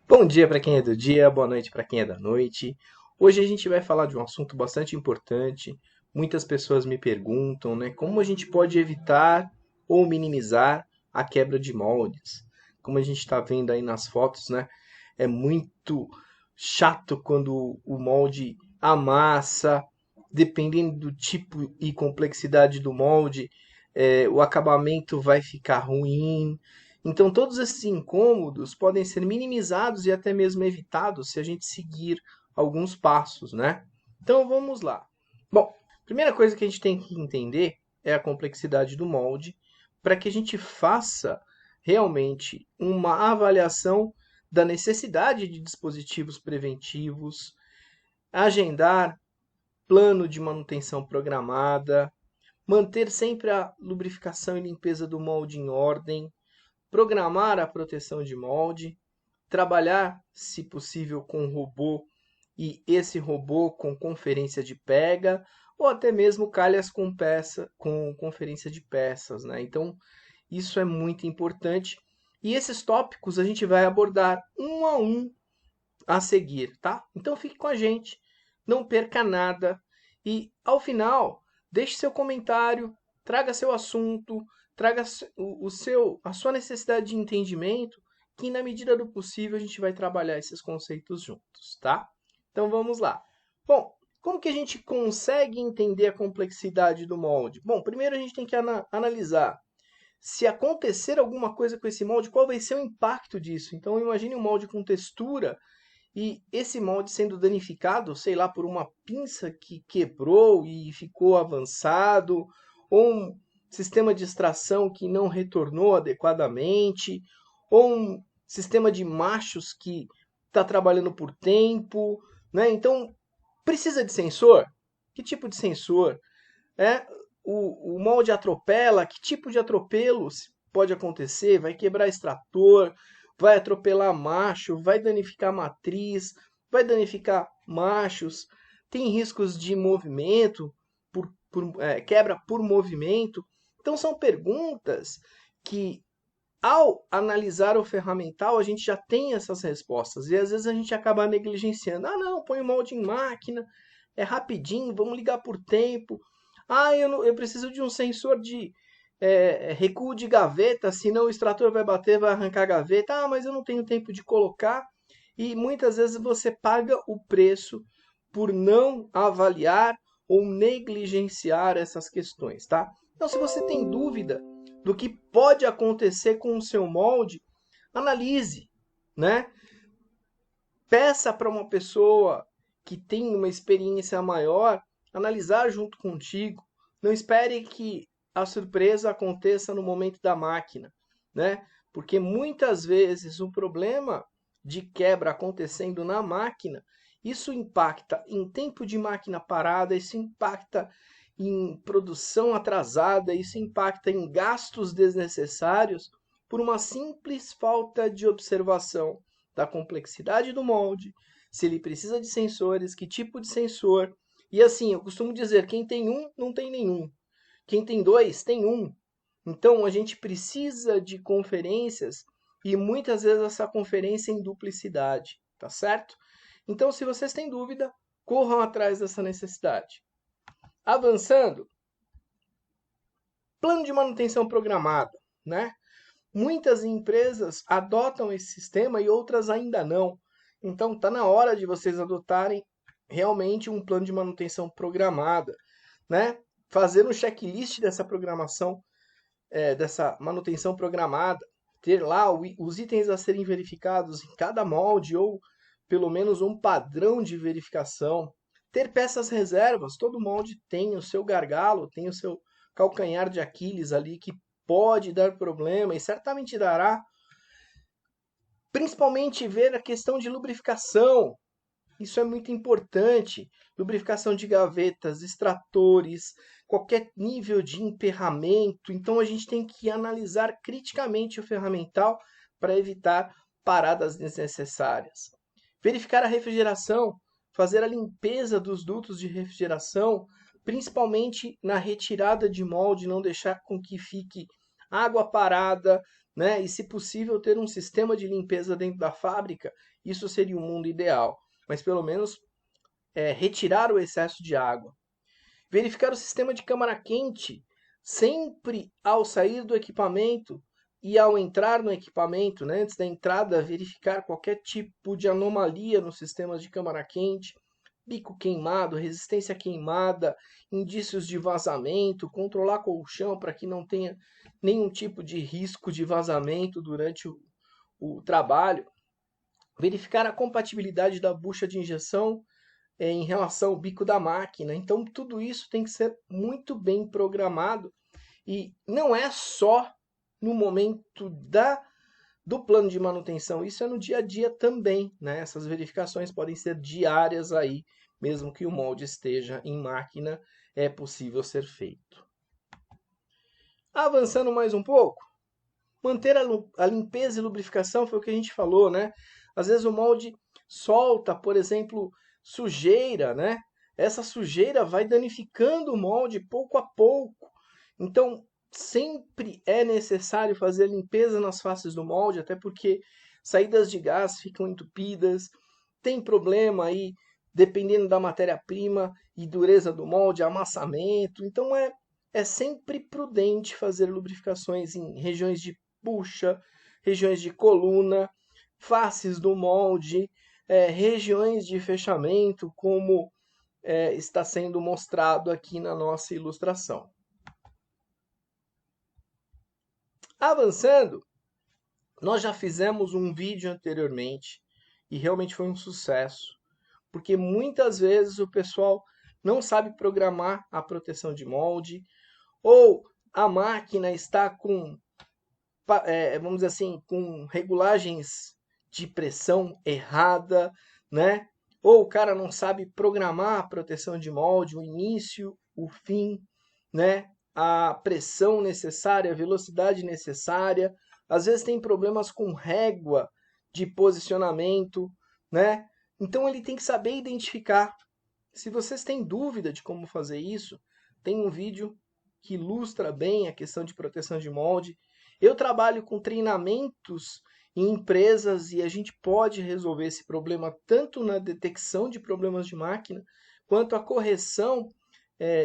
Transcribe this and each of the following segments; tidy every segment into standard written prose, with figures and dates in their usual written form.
Bom dia para quem é do dia, boa noite para quem é da noite. Hoje a gente vai falar de um assunto bastante importante. Muitas pessoas me perguntam, né, como a gente pode evitar ou minimizar a quebra de moldes. Como a gente está vendo aí nas fotos, né, é muito chato quando o molde amassa, dependendo do tipo e complexidade do molde, o acabamento vai ficar ruim. Então, todos esses incômodos podem ser minimizados e até mesmo evitados se a gente seguir alguns passos, né? Então, vamos lá. Bom, primeira coisa que a gente tem que entender é a complexidade do molde para que a gente faça realmente uma avaliação da necessidade de dispositivos preventivos, agendar plano de manutenção programada, manter sempre a lubrificação e limpeza do molde em ordem, programar a proteção de molde, trabalhar, se possível, com robô e esse robô com conferência de pega, ou até mesmo calhas com peça, com conferência de peças, né? Então, isso é muito importante. E esses tópicos a gente vai abordar um a um a seguir, tá? Então fique com a gente, não perca nada e ao final deixe seu comentário, traga seu assunto, traga a sua necessidade de entendimento, que na medida do possível a gente vai trabalhar esses conceitos juntos, tá? Então vamos lá. Bom, como que a gente consegue entender a complexidade do molde? Bom, primeiro a gente tem que analisar se acontecer alguma coisa com esse molde, qual vai ser o impacto disso. Então imagine um molde com textura e esse molde sendo danificado, sei lá, por uma pinça que quebrou e ficou avançado, ou um sistema de extração que não retornou adequadamente, ou um sistema de machos que está trabalhando por tempo, né? Então, precisa de sensor? Que tipo de sensor? É, o molde atropela? Que tipo de atropelo pode acontecer? Vai quebrar extrator? Vai atropelar macho? Vai danificar matriz? Vai danificar machos? Tem riscos de movimento, quebra por movimento? Então são perguntas que, ao analisar o ferramental, a gente já tem essas respostas. E às vezes a gente acaba negligenciando. Ah, não, põe o molde em máquina, é rapidinho, vamos ligar por tempo. Ah, eu preciso de um sensor de recuo de gaveta, senão o extrator vai bater, vai arrancar a gaveta. Ah, mas eu não tenho tempo de colocar. E muitas vezes você paga o preço por não avaliar ou negligenciar essas questões, tá? Então, se você tem dúvida do que pode acontecer com o seu molde, analise, né? Peça para uma pessoa que tem uma experiência maior analisar junto contigo. Não espere que a surpresa aconteça no momento da máquina, né? Porque muitas vezes o problema de quebra acontecendo na máquina, isso impacta em tempo de máquina parada, isso impacta em produção atrasada, isso impacta em gastos desnecessários por uma simples falta de observação da complexidade do molde, se ele precisa de sensores, que tipo de sensor. E assim, eu costumo dizer, quem tem um, não tem nenhum. Quem tem dois, tem um. Então, a gente precisa de conferências e muitas vezes essa conferência é em duplicidade, tá certo? Então, se vocês têm dúvida, corram atrás dessa necessidade. Avançando, plano de manutenção programada, né? Muitas empresas adotam esse sistema e outras ainda não. Então está na hora de vocês adotarem realmente um plano de manutenção programada, né? Fazer um checklist dessa programação, dessa manutenção programada, ter lá os itens a serem verificados em cada molde ou pelo menos um padrão de verificação. Ter peças reservas, todo molde tem o seu gargalo, tem o seu calcanhar de Aquiles ali que pode dar problema e certamente dará. Principalmente ver a questão de lubrificação. Isso é muito importante. Lubrificação de gavetas, extratores, qualquer nível de emperramento. Então a gente tem que analisar criticamente o ferramental para evitar paradas desnecessárias. Verificar a refrigeração, fazer a limpeza dos dutos de refrigeração, principalmente na retirada de molde, não deixar com que fique água parada, né? E, se possível, ter um sistema de limpeza dentro da fábrica. Isso seria o mundo ideal, mas pelo menos retirar o excesso de água. Verificar o sistema de câmara quente sempre ao sair do equipamento e ao entrar no equipamento, né? Antes da entrada, verificar qualquer tipo de anomalia no sistema de câmara quente, bico queimado, resistência queimada, indícios de vazamento, controlar colchão para que não tenha nenhum tipo de risco de vazamento durante o trabalho, verificar a compatibilidade da bucha de injeção em relação ao bico da máquina. Então, tudo isso tem que ser muito bem programado e não é só no momento do plano de manutenção, isso é no dia a dia também, né? Essas verificações podem ser diárias aí, mesmo que o molde esteja em máquina, é possível ser feito. Avançando mais um pouco, manter a limpeza e lubrificação foi o que a gente falou, né? Às vezes o molde solta, por exemplo, sujeira, né? Essa sujeira vai danificando o molde pouco a pouco. Então, sempre é necessário fazer limpeza nas faces do molde, até porque saídas de gás ficam entupidas, tem problema aí, dependendo da matéria-prima e dureza do molde, amassamento. Então, é sempre prudente fazer lubrificações em regiões de bucha, regiões de coluna, faces do molde, regiões de fechamento, como está sendo mostrado aqui na nossa ilustração. Avançando, nós já fizemos um vídeo anteriormente e realmente foi um sucesso, porque muitas vezes o pessoal não sabe programar a proteção de molde, ou a máquina está com, vamos dizer assim, com regulagens de pressão errada, né? Ou o cara não sabe programar a proteção de molde, o início, o fim, né? A pressão necessária, a velocidade necessária. Às vezes tem problemas com régua de posicionamento, né? Então ele tem que saber identificar. Se vocês têm dúvida de como fazer isso, tem um vídeo que ilustra bem a questão de proteção de molde. Eu trabalho com treinamentos em empresas e a gente pode resolver esse problema tanto na detecção de problemas de máquina, quanto a correção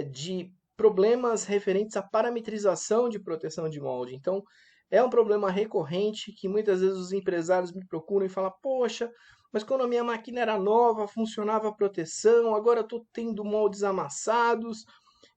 de problemas referentes à parametrização de proteção de molde. Então, é um problema recorrente que muitas vezes os empresários me procuram e falam: poxa, mas quando a minha máquina era nova, funcionava a proteção, agora estou tendo moldes amassados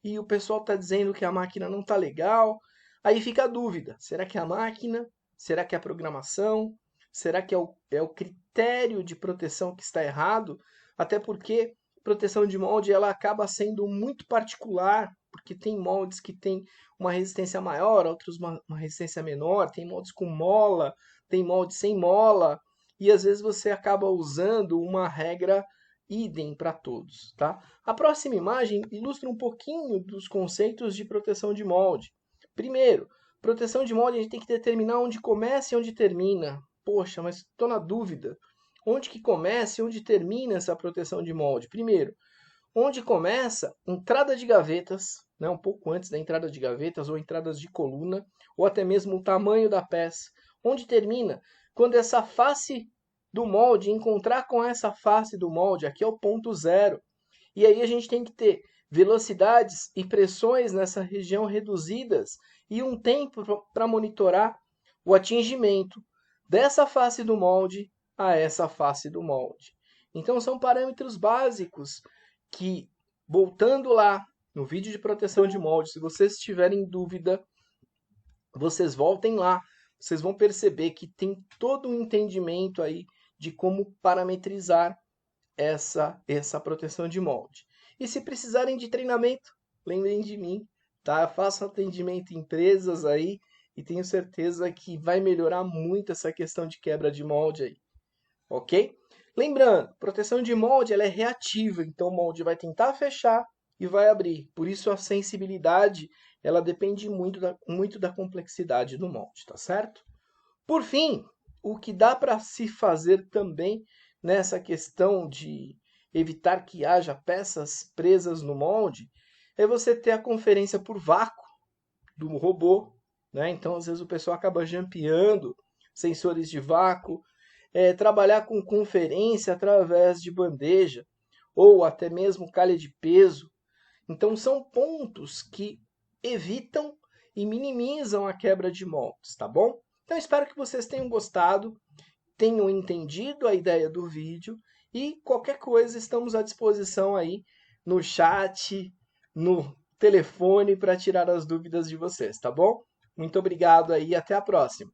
e o pessoal está dizendo que a máquina não está legal. Aí fica a dúvida: será que é a máquina? Será que é a programação? Será que é o critério de proteção que está errado? Até porque proteção de molde ela acaba sendo muito particular, porque tem moldes que têm uma resistência maior, outros uma resistência menor, tem moldes com mola, tem moldes sem mola, e às vezes você acaba usando uma regra idem para todos, tá? A próxima imagem ilustra um pouquinho dos conceitos de proteção de molde. Primeiro, proteção de molde a gente tem que determinar onde começa e onde termina. Poxa, mas estou na dúvida. Onde que começa e onde termina essa proteção de molde? Primeiro, onde começa entrada de gavetas, né, um pouco antes da entrada de gavetas ou entradas de coluna, ou até mesmo o tamanho da peça. Onde termina? Quando essa face do molde encontrar com essa face do molde, aqui é o ponto zero. E aí a gente tem que ter velocidades e pressões nessa região reduzidas e um tempo para monitorar o atingimento dessa face do molde a essa face do molde. Então são parâmetros básicos que, voltando lá no vídeo de proteção de molde, se vocês tiverem dúvida, vocês voltem lá, vocês vão perceber que tem todo um entendimento aí de como parametrizar essa proteção de molde. E se precisarem de treinamento, lembrem de mim, tá? Eu faço atendimento em empresas aí e tenho certeza que vai melhorar muito essa questão de quebra de molde aí, ok? Lembrando, proteção de molde ela é reativa, então o molde vai tentar fechar e vai abrir. Por isso a sensibilidade ela depende muito da complexidade do molde, tá certo? Por fim, o que dá para se fazer também nessa questão de evitar que haja peças presas no molde é você ter a conferência por vácuo do robô, né? Então, às vezes, o pessoal acaba jampeando sensores de vácuo, trabalhar com conferência através de bandeja, ou até mesmo calha de peso. Então, são pontos que evitam e minimizam a quebra de moldes, tá bom? Então, espero que vocês tenham gostado, tenham entendido a ideia do vídeo e qualquer coisa estamos à disposição aí no chat, no telefone para tirar as dúvidas de vocês, tá bom? Muito obrigado aí e até a próxima.